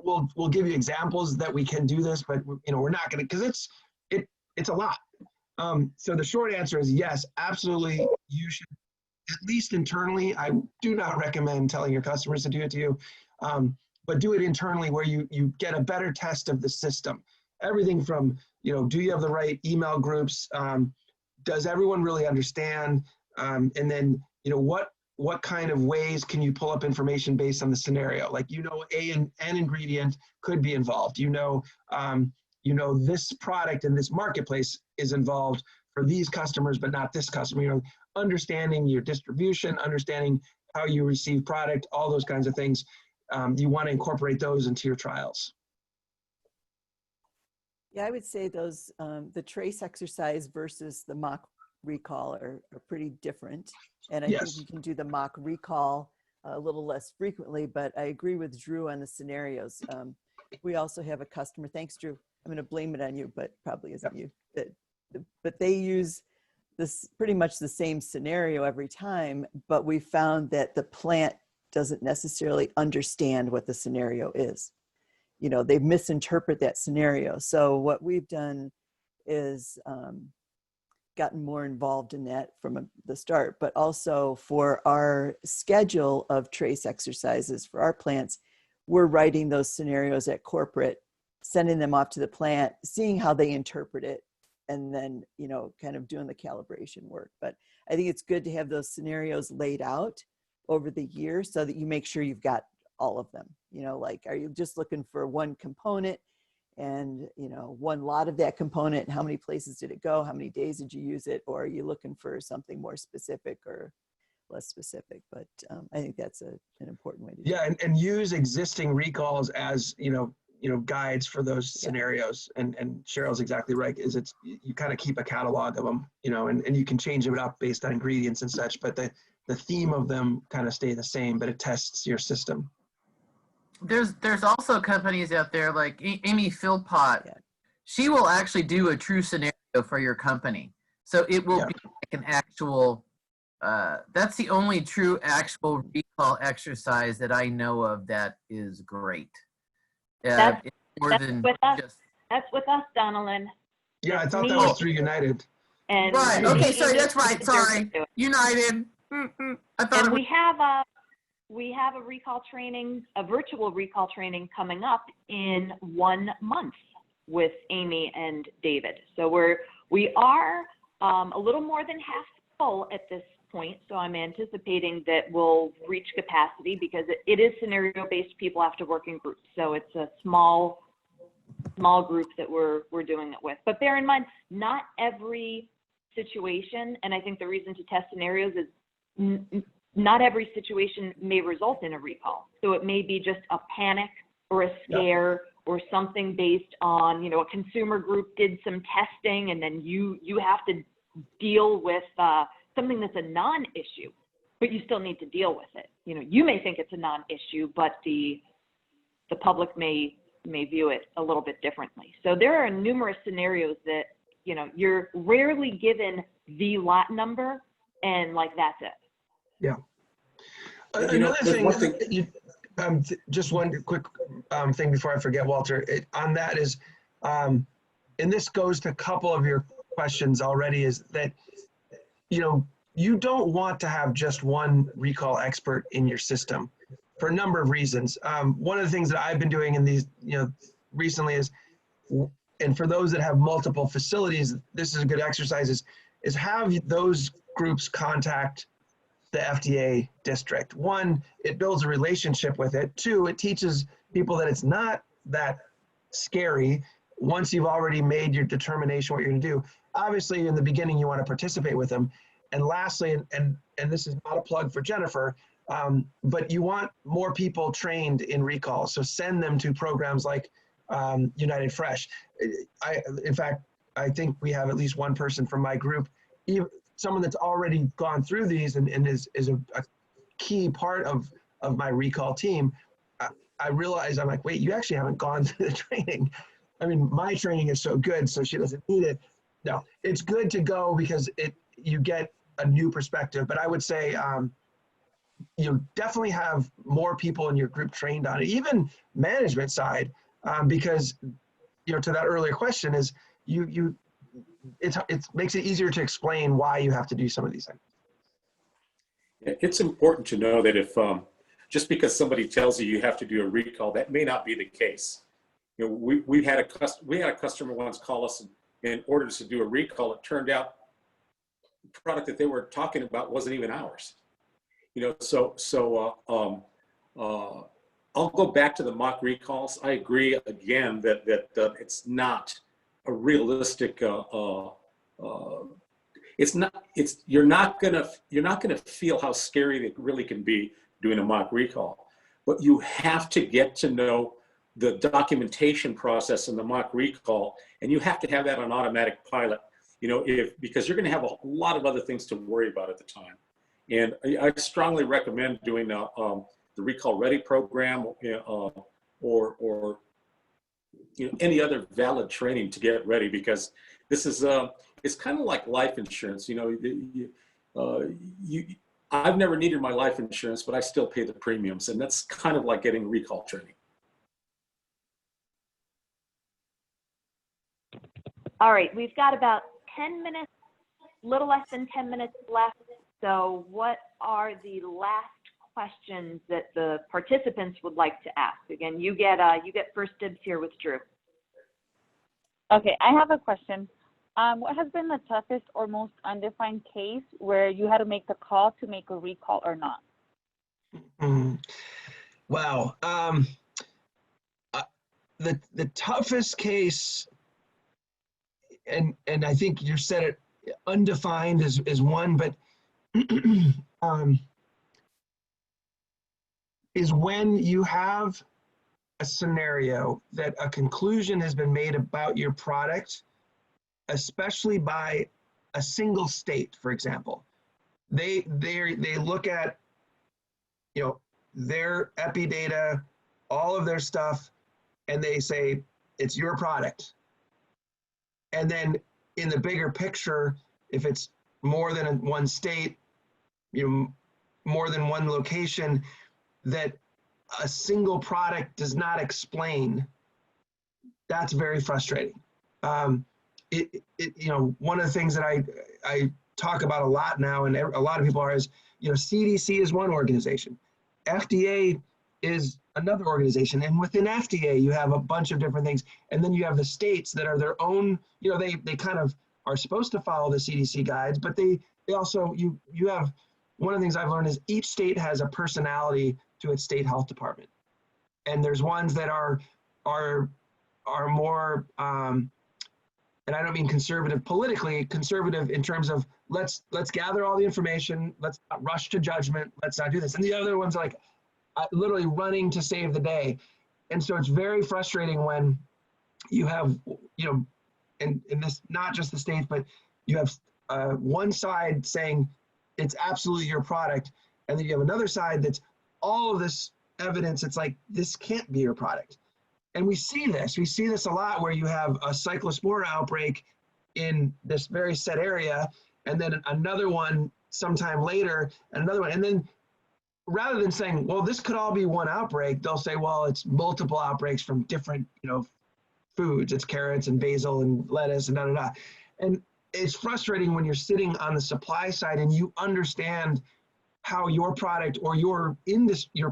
we'll give you examples that we can do this, but we're not going to, because it's a lot. So the short answer is yes, absolutely. You should, at least internally. I do not recommend telling your customers to do it to you, but do it internally where you get a better test of the system. Everything from, do you have the right email groups? Does everyone really understand? And then, what kind of ways can you pull up information based on the scenario? Like, an ingredient could be involved. This product in this marketplace is involved for these customers, but not this customer. Understanding your distribution, understanding how you receive product, all those kinds of things. You want to incorporate those into your trials. Yeah, I would say those, the trace exercise versus the mock recall are pretty different. And I think Yes. you can do the mock recall a little less frequently, but I agree with Drew on the scenarios. We also have a customer, thanks Drew, I'm going to blame it on you, but probably isn't you. But they use this pretty much the same scenario every time, but we found that the plant doesn't necessarily understand what the scenario is. You know, they misinterpret that scenario. So what we've done is gotten more involved in that from the start, but also for our schedule of trace exercises for our plants, we're writing those scenarios at corporate, sending them off to the plant, seeing how they interpret it, and then, you know, kind of doing the calibration work. But I think it's good to have those scenarios laid out over the year so that you make sure you've got all of them. You know, like, are you just looking for one component and, you know, one lot of that component? How many places did it go? How many days did you use it? Or are you looking for something more specific or less specific? But I think that's an important way to do it. Yeah, and use existing recalls as, you know, guides for those scenarios. And Cheryl's exactly right, is you kind of keep a catalog of them, you know, and you can change it up based on ingredients and such, but the theme of them kind of stay the same, but it tests your system. There's also companies out there like Amy Philpott. Yeah. She will actually do a true scenario for your company. So it will be like an actual, that's the only true actual recall exercise that I know of that is great. That's more than with us. just, That's with us, Donalyn. Yeah, I It's thought that me was through United. And right. and Okay, sorry, Amy that's right. is Sorry. there too. United. I thought And it was, we have a recall training, a virtual recall training coming up in 1 month with Amy and David. So we are a little more than half full at this point. So I'm anticipating that we'll reach capacity because it is scenario-based. People have to work in groups. So it's a small group that we're doing it with. But bear in mind, not every situation, and I think the reason to test scenarios is not every situation may result in a recall. So it may be just a panic or a scare or something based on, you know, a consumer group did some testing and then you have to deal with something that's a non-issue, but you still need to deal with it. You know, you may think it's a non-issue, but the public may view it a little bit differently. So there are numerous scenarios that, you know, you're rarely given the lot number and like that's it. Yeah. You know, Another there's thing, one thing- just one quick thing before I forget, Walter, on that is, and this goes to a couple of your questions already, is that, you know, you don't want to have just one recall expert in your system for a number of reasons. One of the things that I've been doing in these, you know, recently is, and for those that have multiple facilities, this is a good exercise, is have those groups contact the FDA district. One, it builds a relationship with it. Two, it teaches people that it's not that scary once you've already made your determination what you're gonna do. Obviously, in the beginning, you wanna participate with them. And lastly, and this is not a plug for Jennifer, but you want more people trained in recall. So send them to programs like United Fresh. In fact, I think we have at least one person from my group, someone that's already gone through these and is a key part of my recall team. I realize, I'm like, wait, you actually haven't gone through the training. I mean, my training is so good, so she doesn't need it. No, it's good to go because you get a new perspective. But I would say, you definitely have more people in your group trained on it, even management side, because, you know, to that earlier question is it makes it easier to explain why you have to do some of these things. It's important to know that if just because somebody tells you you have to do a recall, that may not be the case. You know, we had a customer once call us in order to do a recall. It turned out the product that they were talking about wasn't even ours. You know, so I'll go back to the mock recalls. I agree again that it's not a realistic. You're not gonna feel how scary it really can be doing a mock recall, but you have to get to know the documentation process and the mock recall, and you have to have that on automatic pilot, you know, because you're going to have a lot of other things to worry about at the time. And I strongly recommend doing the Recall Ready program, or you know, any other valid training to get ready, because this is it's kind of like life insurance. You know, I've never needed my life insurance, but I still pay the premiums, and that's kind of like getting recall training. All right, we've got about 10 minutes, little less than 10 minutes left. So what are the last questions that the participants would like to ask? Again, you get first dibs here with Drew. Okay, I have a question. What has been the toughest or most undefined case where you had to make the call to make a recall or not? Wow. The toughest case, and I think you said it, undefined is one, but is when you have a scenario that a conclusion has been made about your product, especially by a single state, for example. They look at, you know, their epi data, all of their stuff, and they say it's your product. And then in the bigger picture, if it's more than one state, you know, more than one location, that a single product does not explain, that's very frustrating. You know, one of the things that I talk about a lot now, and a lot of people are, is, you know, CDC is one organization, FDA is another organization, and within FDA you have a bunch of different things, and then you have the states that are their own, you know, they kind of are supposed to follow the CDC guides, but they also, you have, one of the things I've learned is each state has a personality to its state health department, and there's ones that are more and I don't mean conservative politically, conservative in terms of let's gather all the information, let's not rush to judgment, let's not do this, and the other ones are like literally running to save the day. And so it's very frustrating when you have, you know, and this, not just the states, but you have one side saying it's absolutely your product, and then you have another side that's all of this evidence, it's like, this can't be your product. And we see this a lot, where you have a cyclospora outbreak in this very set area, and then another one sometime later, and another one, and then rather than saying, well, this could all be one outbreak, they'll say, well, it's multiple outbreaks from different, you know, foods. It's carrots and basil and lettuce and da-da-da. And it's frustrating when you're sitting on the supply side and you understand how your product or your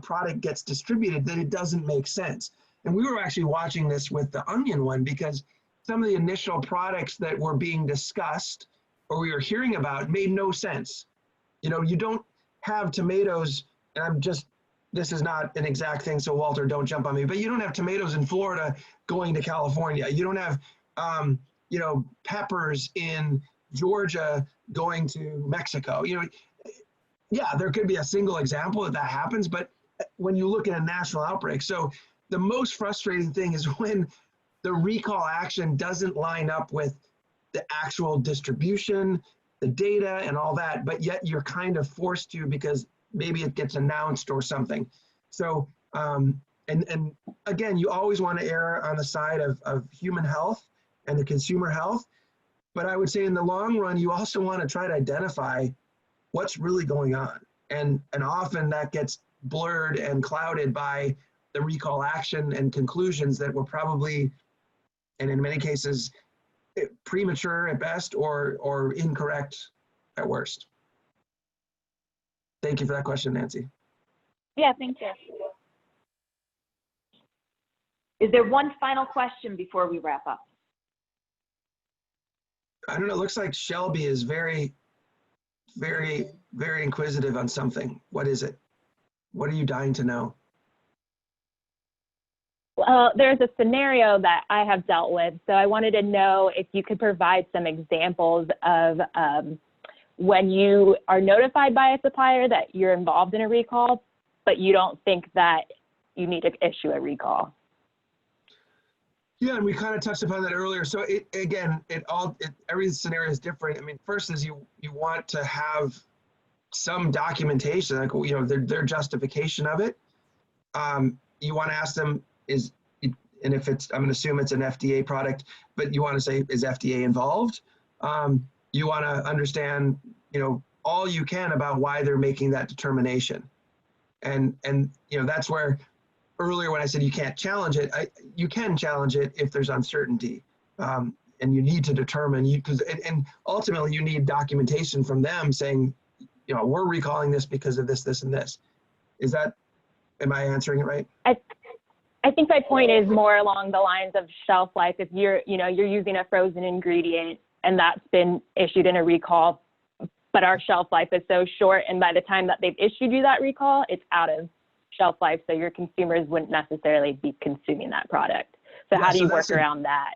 product gets distributed, that it doesn't make sense. And we were actually watching this with the onion one, because some of the initial products that were being discussed or we were hearing about made no sense. You know, you don't have tomatoes, and this is not an exact thing, so Walter, don't jump on me, but you don't have tomatoes in Florida going to California. You don't have, you know, peppers in Georgia going to Mexico. You know, yeah, there could be a single example that happens, but when you look at a national outbreak. So the most frustrating thing is when the recall action doesn't line up with the actual distribution, the data and all that, but yet you're kind of forced to, because maybe it gets announced or something. So, and again, you always want to err on the side of human health and the consumer health. But I would say in the long run, you also want to try to identify what's really going on. And often that gets blurred and clouded by the recall action and conclusions that were probably, and in many cases, premature at best or incorrect at worst. Thank you for that question, Nancy. Yeah, thank you. Is there one final question before we wrap up? I don't know, it looks like Shelby is very, very, very inquisitive on something. What is it? What are you dying to know? Well, there's a scenario that I have dealt with, so I wanted to know if you could provide some examples of when you are notified by a supplier that you're involved in a recall, but you don't think that you need to issue a recall. Yeah, and we kind of touched upon that earlier. So every scenario is different. I mean, first is you want to have some documentation, like, you know, their justification of it. You want to ask them and if it's, I'm going to assume it's an FDA product, but you want to say, is FDA involved? You want to understand, you know, all you can about why they're making that determination. And you know, that's where earlier when I said you can't challenge it, you can challenge it if there's uncertainty. And you need to determine, and ultimately you need documentation from them saying, you know, we're recalling this because of this, this, and this. Am I answering it right? I think my point is more along the lines of shelf life. If you're using a frozen ingredient and that's been issued in a recall, but our shelf life is so short, and by the time that they've issued you that recall, it's out of shelf life, so your consumers wouldn't necessarily be consuming that product. So Yeah, how do you work around that?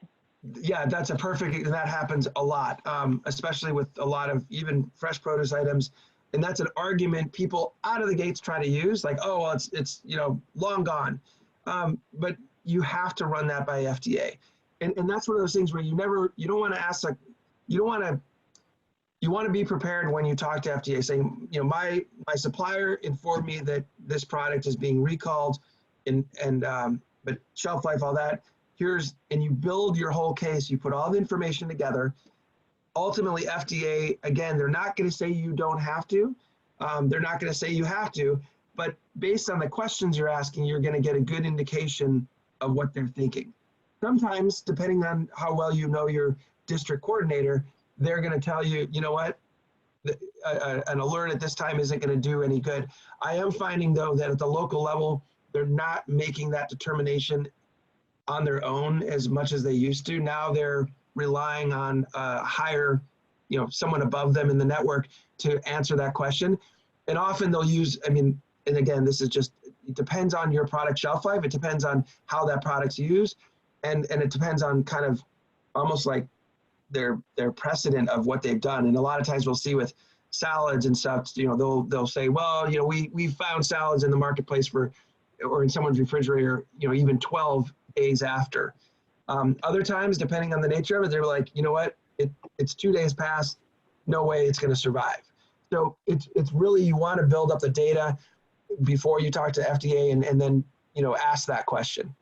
Yeah, that happens a lot, especially with a lot of even fresh produce items. And that's an argument people out of the gates try to use, like, oh, well, it's you know, long gone. But you have to run that by FDA. And that's one of those things where you don't want to ask, like, you want to be prepared when you talk to FDA, saying, you know, my supplier informed me that this product is being recalled, but shelf life, all that. And you build your whole case. You put all the information together. Ultimately, FDA, again, they're not going to say you don't have to. They're not going to say you have to. But based on the questions you're asking, you're going to get a good indication of what they're thinking. Sometimes, depending on how well you know your district coordinator, they're going to tell you, you know what, an alert at this time isn't going to do any good. I am finding, though, that at the local level, they're not making that determination on their own as much as they used to. Now they're relying on higher, you know, someone above them in the network to answer that question. And often they'll use, I mean, and again, this is just, it depends on your product shelf life. It depends on how that product's used. And it depends on kind of almost like their precedent of what they've done. And a lot of times we'll see with salads and stuff, you know, they'll say, well, you know, we found salads in the marketplace or in someone's refrigerator, you know, even 12 days after. Other times, depending on the nature of it, they're like, you know what, it's 2 days past, no way it's going to survive. So it's really, you want to build up the data before you talk to FDA and then, you know, ask that question.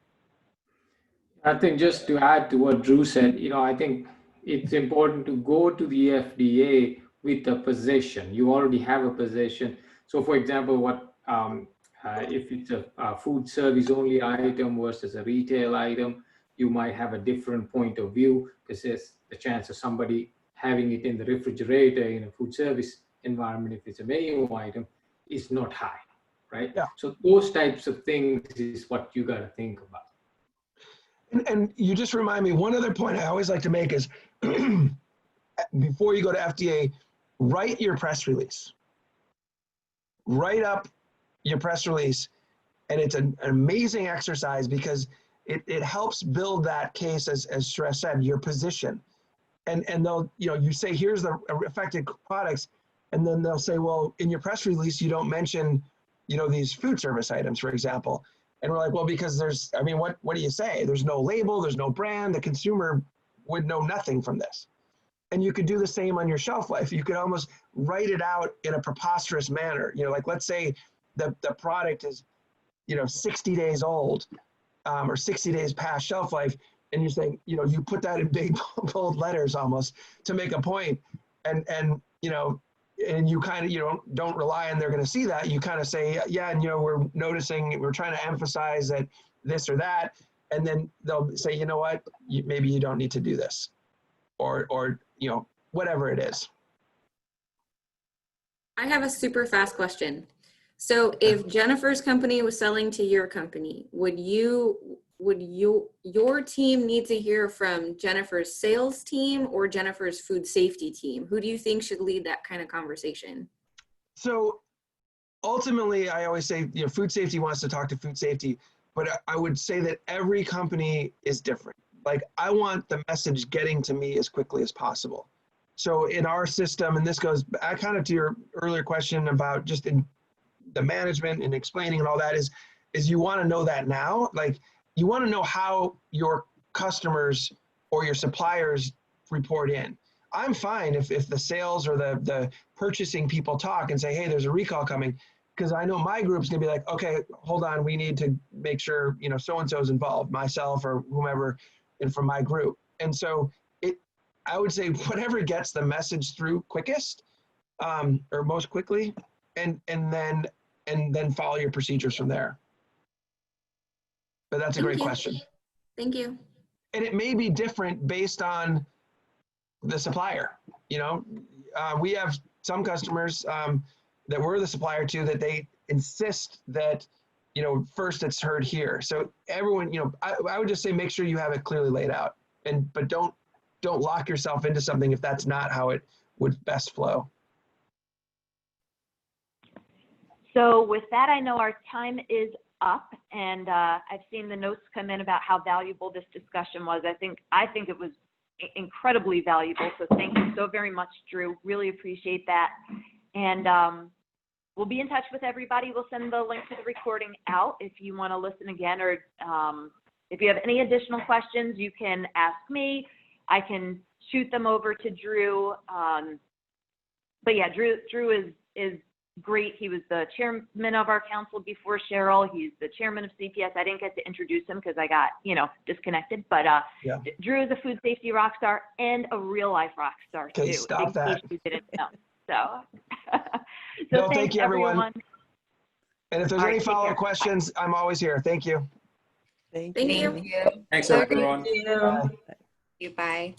I think just to add to what Drew said, you know, I think it's important to go to the FDA with a position. You already have a position. So for example, if it's a food service only item versus a retail item, you might have a different point of view because there's the chance of somebody having it in the refrigerator in a food service environment, if it's a menu item, is not high, right? Yeah. So those types of things is what you got to think about. And you just remind me, one other point I always like to make is before you go to FDA, write your press release. Write up your press release. And it's an amazing exercise because it helps build that case, as Suresh said, your position. And they'll, you know, you say, here's the affected products. And then they'll say, well, in your press release, you don't mention, you know, these food service items, for example. And we're like, well, because I mean, what do you say? There's no label, there's no brand, the consumer would know nothing from this. And you could do the same on your shelf life. You could almost write it out in a preposterous manner. You know, like let's say the product is, you know, 60 days old or 60 days past shelf life. And you're saying, you know, you put that in big bold letters almost to make a point. And you know, and you kind of, you know, don't rely on they're going to see that. You kind of say, yeah, and, you know, we're noticing, we're trying to emphasize that this or that. And then they'll say, you know what, maybe you don't need to do this or, you know, whatever it is. I have a super fast question. So if Jennifer's company was selling to your company, would your team need to hear from Jennifer's sales team or Jennifer's food safety team? Who do you think should lead that kind of conversation? So ultimately, I always say, you know, food safety wants to talk to food safety, but I would say that every company is different. Like, I want the message getting to me as quickly as possible. So in our system, and this goes back kind of to your earlier question about just in the management and explaining and all that, is you want to know that now. Like, you want to know how your customers or your suppliers report in. I'm fine if the sales or the purchasing people talk and say, hey, there's a recall coming, because I know my group's gonna be like, okay, hold on, we need to make sure, you know, so-and-so's involved, myself or whomever and from my group. And so I would say whatever gets the message through quickest, or most quickly, and then follow your procedures from there. But that's a great question. Thank you. And it may be different based on the supplier. You know, we have some customers that we're the supplier to that they insist that, you know, first it's heard here. So everyone, you know, I would just say make sure you have it clearly laid out, but don't lock yourself into something if that's not how it would best flow. So with that, I know our time is up, and I've seen the notes come in about how valuable this discussion was. I think it was incredibly valuable. So thank you so very much, Drew. Really appreciate that. And we'll be in touch with everybody. We'll send the link to the recording out if you want to listen again, or if you have any additional questions, you can ask me. I can shoot them over to Drew. But yeah, Drew is great. He was the chairman of our council before Cheryl. He's the chairman of CPS. I didn't get to introduce him because I got, you know, disconnected. But yeah. Drew is a food safety rock star and a real life rock star too. Okay, stop that. In case you didn't know. So, No, thanks, thank you, everyone. And if there's any take follow-up care. questions, I'm always here. Thank you. Thank Thank you. you. Thank you. Thanks, Bye. everyone. Bye. Bye.